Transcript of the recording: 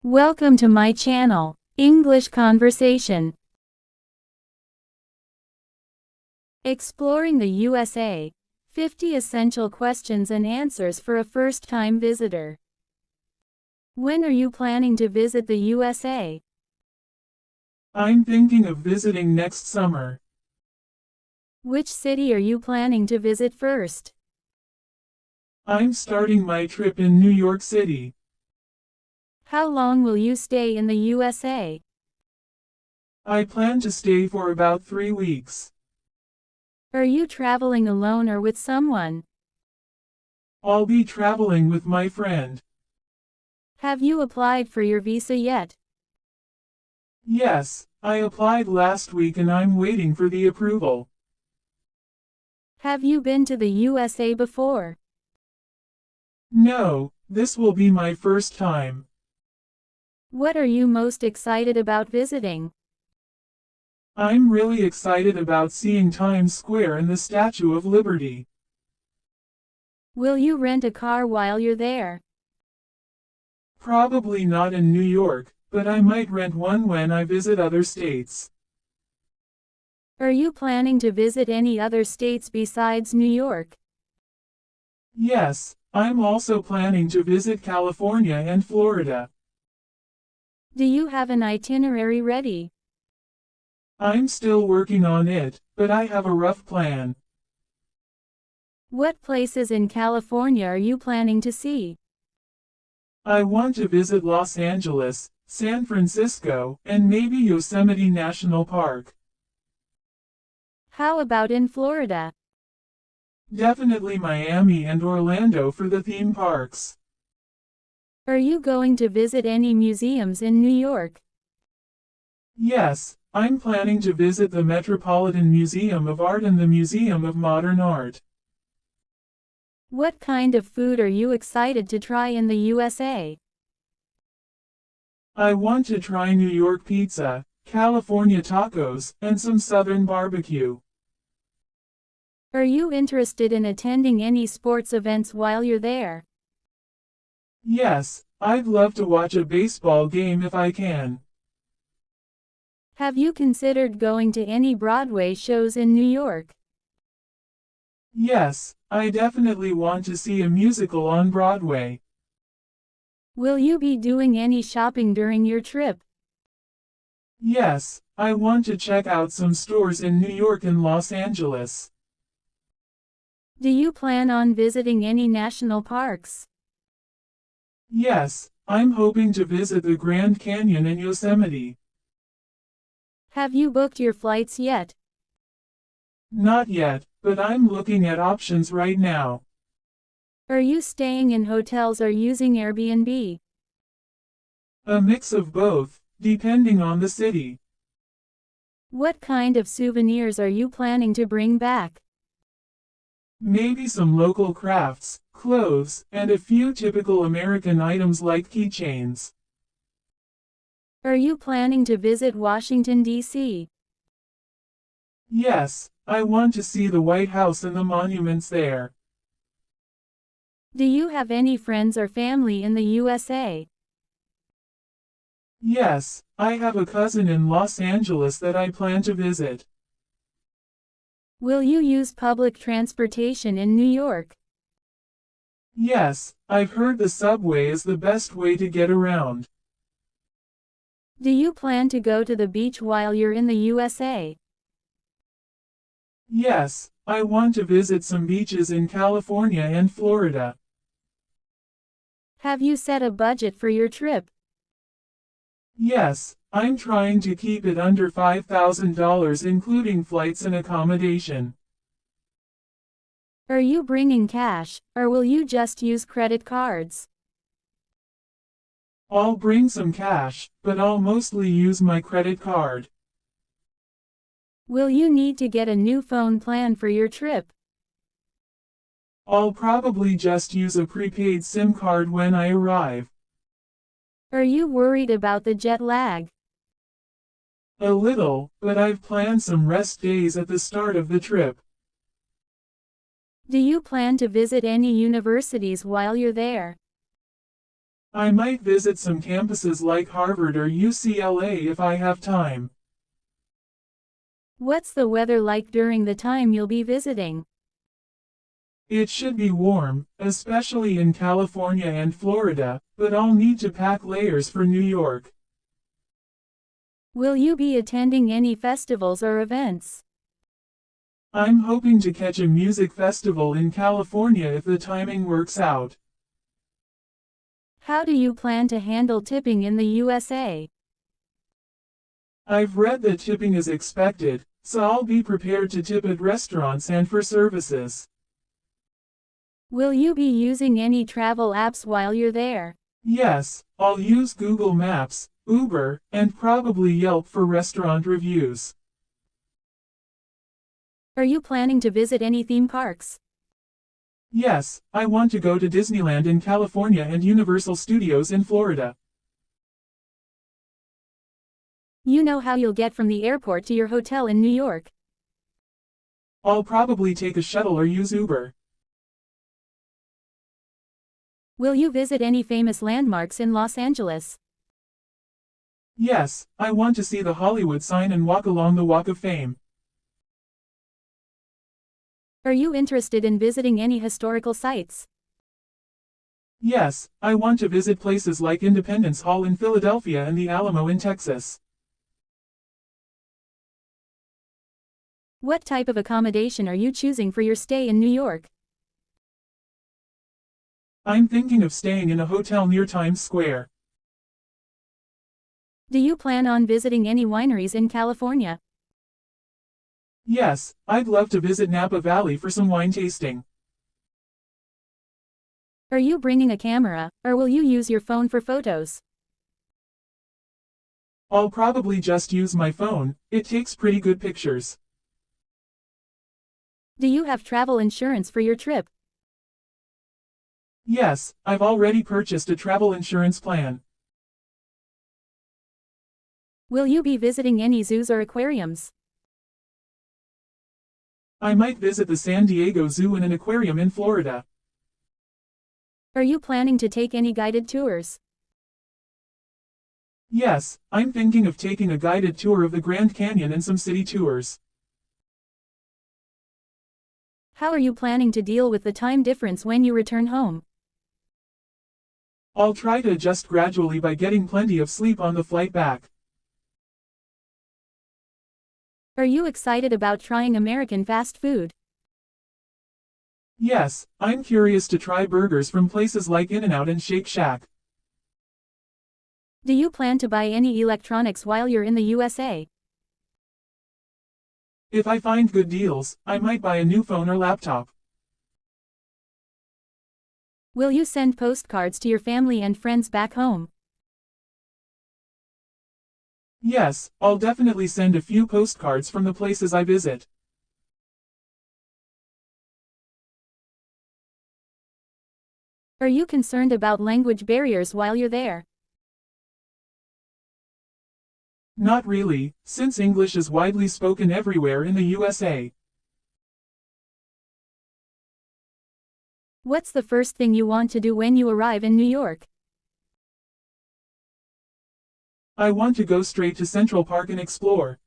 Welcome to my channel, English Conversation. Exploring the USA, 50 essential questions and answers for a first-time visitor. When are you planning to visit the USA? I'm thinking of visiting next summer. Which city are you planning to visit first? I'm starting my trip in New York City. How long will you stay in the USA? I plan to stay for about 3 weeks. Are you traveling alone or with someone? I'll be traveling with my friend. Have you applied for your visa yet? Yes, I applied last week and I'm waiting for the approval. Have you been to the USA before? No, this will be my first time. What are you most excited about visiting? I'm really excited about seeing Times Square and the Statue of Liberty. Will you rent a car while you're there? Probably not in New York, but I might rent one when I visit other states. Are you planning to visit any other states besides New York? Yes, I'm also planning to visit California and Florida. Do you have an itinerary ready? I'm still working on it, but I have a rough plan. What places in California are you planning to see? I want to visit Los Angeles, San Francisco, and maybe Yosemite National Park. How about in Florida? Definitely Miami and Orlando for the theme parks. Are you going to visit any museums in New York? Yes, I'm planning to visit the Metropolitan Museum of Art and the Museum of Modern Art. What kind of food are you excited to try in the USA? I want to try New York pizza, California tacos, and some Southern barbecue. Are you interested in attending any sports events while you're there? Yes, I'd love to watch a baseball game if I can. Have you considered going to any Broadway shows in New York? Yes, I definitely want to see a musical on Broadway. Will you be doing any shopping during your trip? Yes, I want to check out some stores in New York and Los Angeles. Do you plan on visiting any national parks? Yes, I'm hoping to visit the Grand Canyon and Yosemite. Have you booked your flights yet? Not yet, but I'm looking at options right now. Are you staying in hotels or using Airbnb? A mix of both, depending on the city. What kind of souvenirs are you planning to bring back? Maybe some local crafts, clothes, and a few typical American items like keychains. Are you planning to visit Washington, D.C.? Yes, I want to see the White House and the monuments there. Do you have any friends or family in the USA? Yes, I have a cousin in Los Angeles that I plan to visit. Will you use public transportation in New York? Yes, I've heard the subway is the best way to get around. Do you plan to go to the beach while you're in the USA? Yes, I want to visit some beaches in California and Florida. Have you set a budget for your trip? Yes, I'm trying to keep it under $5,000 including flights and accommodation. Are you bringing cash, or will you just use credit cards? I'll bring some cash, but I'll mostly use my credit card. Will you need to get a new phone plan for your trip? I'll probably just use a prepaid SIM card when I arrive. Are you worried about the jet lag? A little, but I've planned some rest days at the start of the trip. Do you plan to visit any universities while you're there? I might visit some campuses like Harvard or UCLA if I have time. What's the weather like during the time you'll be visiting? It should be warm, especially in California and Florida, but I'll need to pack layers for New York. Will you be attending any festivals or events? I'm hoping to catch a music festival in California if the timing works out. How do you plan to handle tipping in the USA? I've read that tipping is expected, so I'll be prepared to tip at restaurants and for services. Will you be using any travel apps while you're there? Yes, I'll use Google Maps, Uber, and probably Yelp for restaurant reviews. Are you planning to visit any theme parks? Yes, I want to go to Disneyland in California and Universal Studios in Florida. You know how you'll get from the airport to your hotel in New York. I'll probably take a shuttle or use Uber. Will you visit any famous landmarks in Los Angeles? Yes, I want to see the Hollywood sign and walk along the Walk of Fame. Are you interested in visiting any historical sites? Yes, I want to visit places like Independence Hall in Philadelphia and the Alamo in Texas. What type of accommodation are you choosing for your stay in New York? I'm thinking of staying in a hotel near Times Square. Do you plan on visiting any wineries in California? Yes, I'd love to visit Napa Valley for some wine tasting. Are you bringing a camera, or will you use your phone for photos? I'll probably just use my phone, it takes pretty good pictures. Do you have travel insurance for your trip? Yes, I've already purchased a travel insurance plan. Will you be visiting any zoos or aquariums? I might visit the San Diego Zoo and an aquarium in Florida. Are you planning to take any guided tours? Yes, I'm thinking of taking a guided tour of the Grand Canyon and some city tours. How are you planning to deal with the time difference when you return home? I'll try to adjust gradually by getting plenty of sleep on the flight back. Are you excited about trying American fast food? Yes, I'm curious to try burgers from places like In-N-Out and Shake Shack. Do you plan to buy any electronics while you're in the USA? If I find good deals, I might buy a new phone or laptop. Will you send postcards to your family and friends back home? Yes, I'll definitely send a few postcards from the places I visit. Are you concerned about language barriers while you're there? Not really, since English is widely spoken everywhere in the USA. What's the first thing you want to do when you arrive in New York? I want to go straight to Central Park and explore.